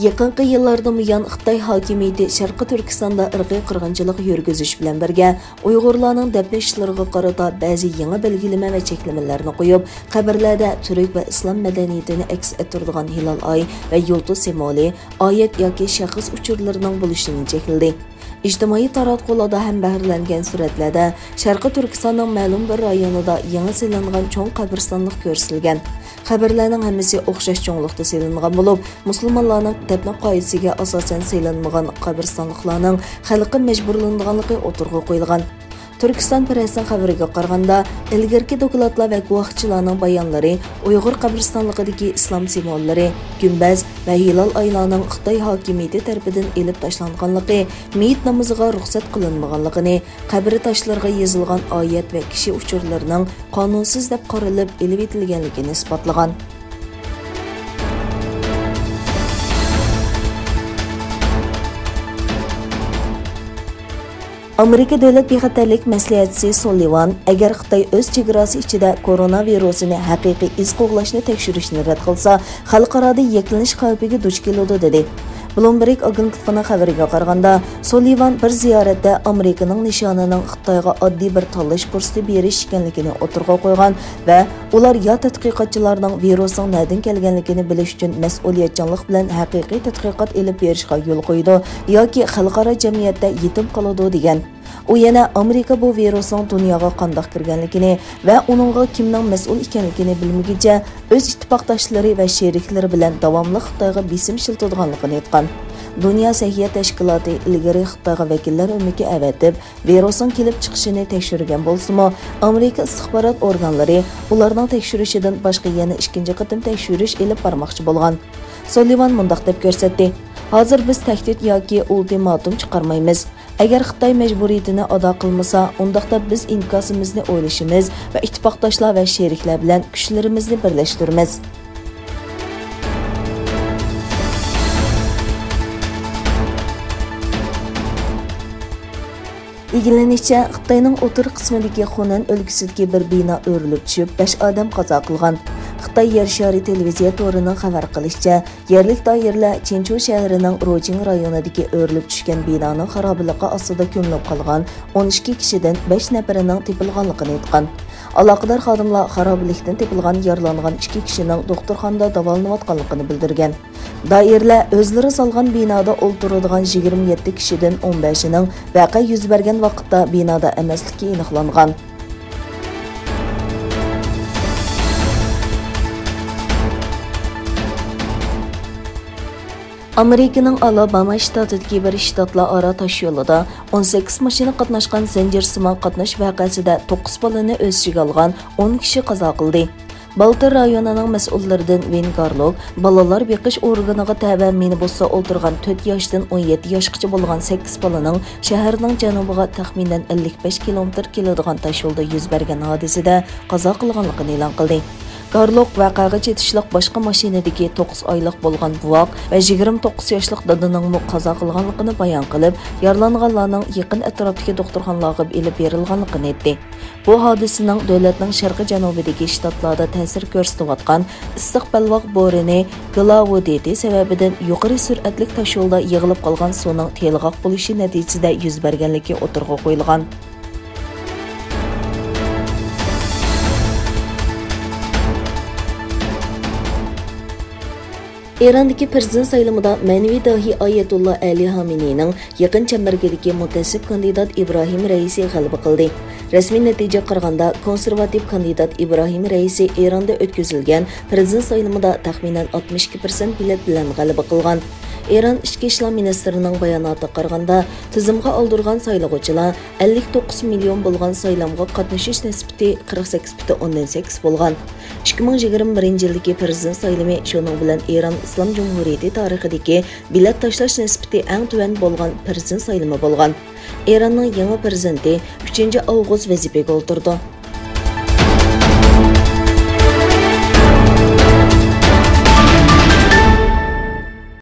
Yaqinqi yillardan buyon Xitoy hokimiyati Sharqi Turkistonda irqiy qirg'inchilik yurgizish bilan birga Uyg'urlarning dafn ishlariga qarata ba'zi yangi belgilama va cheklamalarni qo'yib, qabrlarda turk va islom madaniyatini aks ettiradigan hilol oy va yulduz simvoli, oyat yoki shaxs uchurlarining bo'lishini chekladi. İctimai taratqularda ham bahrilangan suratlarda Sharqi Turkistonning ma'lum bir rayonida yangi silingan cho'ng qabristonlik ko'rsatilgan. Qabrlarning hammasi o'xshash cho'nglikda silingan bo'lib, musulmonlarning dafn qoidasiga asosan silinmagan qabristonliklarning xalqi majburlanganligi o'tirg'i qo'yilgan. Turkiston pressining xabariga qaraganda, ilgirki dokladlar va guvohchilarning bayonlari Uyg'ur qabristonligidagi islom simvollari, gumbaz va hilol oylarning Xitoy hokimiyati tomonidan elib tashlanganligi, meyit namoziga ruxsat qilinmaganligini, qabr tashlariga yozilgan oyat va kishi uchurlarining qonunsiz deb qaralib elib etilganligini isbotlagan. Amerika Davlat bexatarlik maslahatchisi Sullivan agar Xitoy o'z chegarasi ichida koronavirusini haqiqiy iz qo'g'lashni tekshirishni rad qilsa, xalqaroda yaklanish xavfiga duch keladi dedi. Bloomberg agentligining xabariga qaraganda, Sullivan bir ziyoratda Amerikaning nishonining Xitoyga oddiy bir tanlash fursati berish ekanligini o'tirg'a qo'ygan va ular yo tadqiqotchilarning virusning nerdan kelganligini bilish uchun mas'uliyatchanlik bilan haqiqiy tadqiqot olib berishga yo'l qo'ydi yoki xalqaro jamiyatda yetim qoladi degan. U yana Amerika bu virusning dunyoga qanday kirganligini va uningga kimning mas'ul ekanligini bilmaguncha o'z ittifoqdoshlari va sheriklari bilan davomli Xitoyga besim shiltadiganligini aytgan. Dunyo sahiyat tashkiloti ilgari Xitoyga vakillar o'miki avatib, virusning kelib chiqishini tekshirgan bo'lsa-mu, Amerika istixborot organlari ularning tekshirishidan boshqa yana ikkinchi qatim tekshirish elib bormoqchi bo'lgan. Sullivan mundaq deb ko'rsatdi: "Hozir biz tahdid yoki ultimatum chiqarmaymiz. Agar Xitoy majburiyatini ado qilmasa, undaqda biz inkosimizni o'ylashimiz va ittifoqdoshlar va sheriklar bilan kuchlarimizni birlashtiramiz." İlgilenishicha, Xitoyning o'tir qismidagi Xunan o'lkasidagi bir bino o'rilib tushib, 5 odam qazo qilgan. Xitoy yer shari televiziya to'rining xabar qilishicha, yerlik doiralar Chenchu shahrining Rojing rayonidagi o'rilib tushgan binoning xarobaligi ostida ko'milib qolgan 12 kishidan 5 nafarining topilganligini aytgan. Aloqador xodimlar xarobalikdan topilgan yaralangan 2 kishining doktorxonada davolanayotganligini bildirgan. Doiralar o'zlari solgan binoda o'ltiradigan 27 kishidan 15ning voqea yuz bergan vaqtda binoda emasligi aniqlangan. Amerikaning Alabama shtatidagi bir shtatlararo tosh yo'lida 18 mashina qatnashgan zanjirsimon qatnash voqeasida 9 bolani o'z ichiga olgan 10 kishi qazo qildi. Baltar rayonining mas'ullaridan Vin Garlok bolalar beqish organiga tava minibusda o'tirgan 4 yoshdan 17 yoshgacha bo'lgan 8 bolaning shaharning janubiga taxminan 55 kilometr keladigan tosh yo'lda yuz bergan hodisada qazo qilganligini e'lon qildi. Garlok voqeaga yetishliq boshqa mashinadagi 9 oylik bo'lgan buvoq va 29 yoshlik dadining qazo qilganligini bayon qilib, yaralanganlarning yaqin atrofdagi doktorxonalarga elib berilganligini aytdi. Bu hodisaning davlatning sharqiy janubidagi shtatlarda ta'sir ko'rsatayotgan issiq balvoq bo'rini Glavudeti sababidan yuqori sur'atli tosh yo'lda yig'ilib qolgan suvning telg'oq bo'lishi natijasida yuz berganligi o'tirg'a qo'yilgan. İrandagi prezident saylamida ma'naviy dahi Ayatullah Ali Xameneyning yaqin chambargidagi mutasib kandidat Ibrohim Raisi g'alaba qildi. Rasmiy natija qaraganda konservativ kandidat Ibrohim Raisi Eronda o'tkazilgan prezident saylamida taxminan 62% bilet bilan g'alaba qilgan. Eron Ichki ishlar ministrining bayonotiga qaraganda, tizimga oldirgan saylovchilar 59 million bo'lgan saylamga qatnashish nisbati 48,8 bo'lgan. 2021 yildagi prezident saylami shuning bilan Eron Islom Jumhuriyati tarixidagi bilet tashlash nisbati eng tuvan bo'lgan prezident saylami bo'lgan. Eronning yangi prezidenti 3 avgust vazifaga o'tirdi.